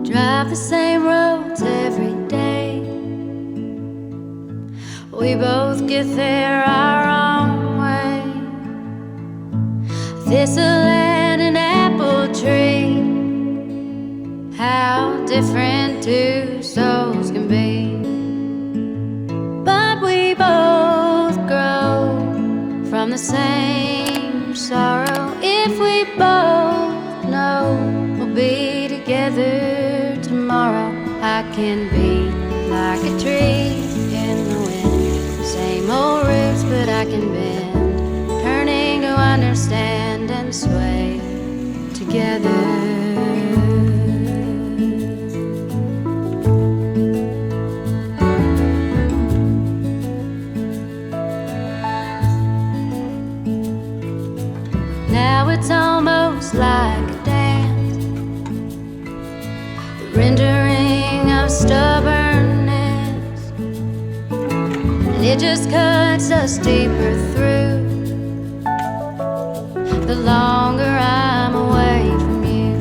Drive the same roads every day. We both get there our own way. Thistle and an apple tree, how different two souls can be. But we both grow from the same sorrow. If we both know we'll be together tomorrow, I can be like a tree in the wind. Same old roots, but I can bend, turning to understand and sway together. Now it's almost like a dance, the rendering of stubbornness, and it just cuts us deeper through the longer I'm away from you.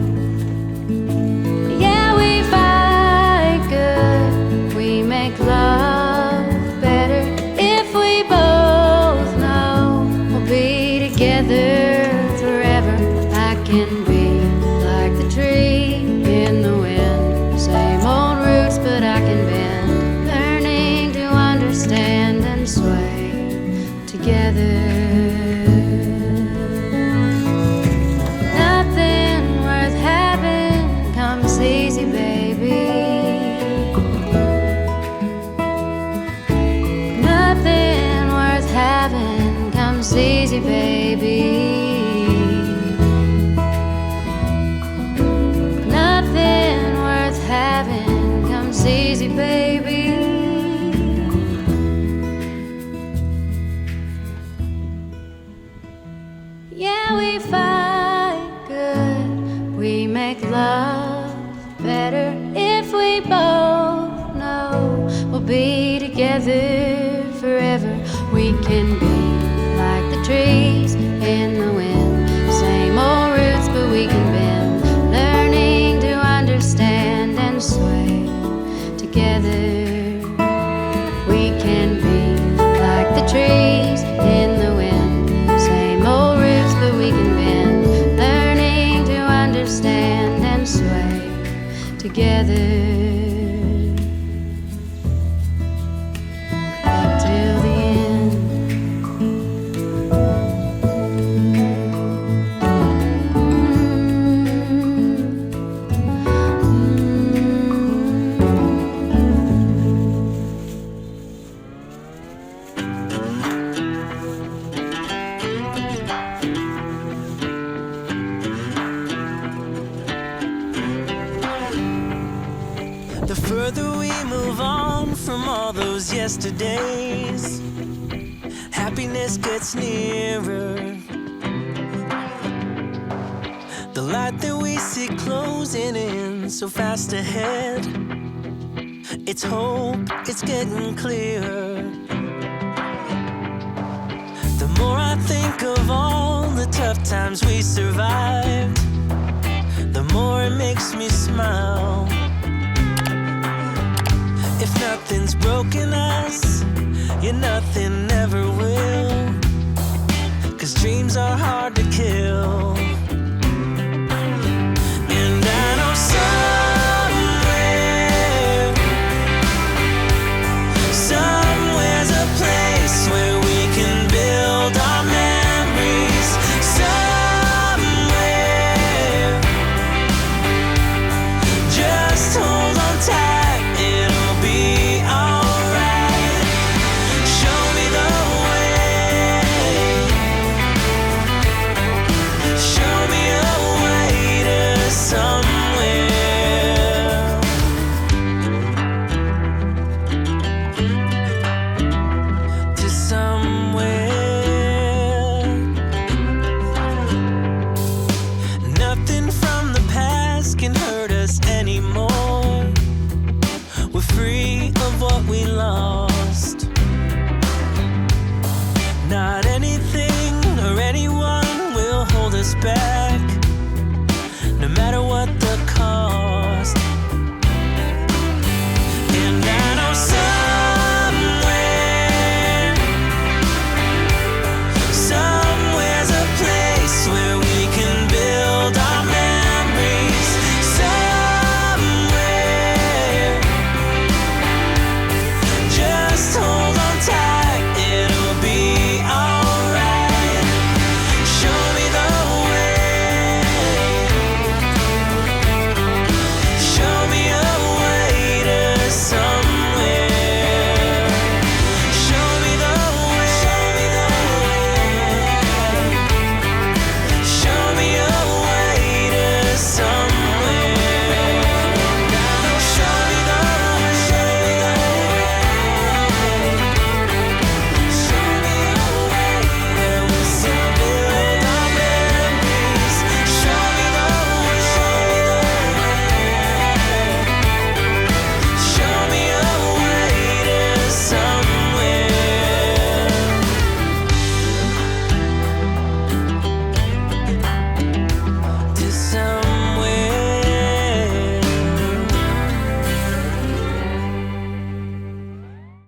Yeah, we fight good, we make love better if we both know we'll be together forever. I can be like the tree in the wind, same old roots, but I can bend, learning to understand and sway together. Nothing worth having comes easy, baby. Nothing worth having comes easy, baby. Having comes easy, baby. Yeah, we fight good, we make love better if we both know we'll be together forever. We can be like the trees in the wind, same old roots, but we can bend, learning to understand and sway together. We can be like the trees in the wind, same old roots, but we can bend, learning to understand and sway together. The further we move on from all those yesterdays, happiness gets nearer. The light that we see closing in so fast ahead, it's hope, it's getting clearer. The more I think of all the tough times we survived, the more it makes me smile. If nothing's broken us, yeah, nothing ever will. 'Cause dreams are hard to kill.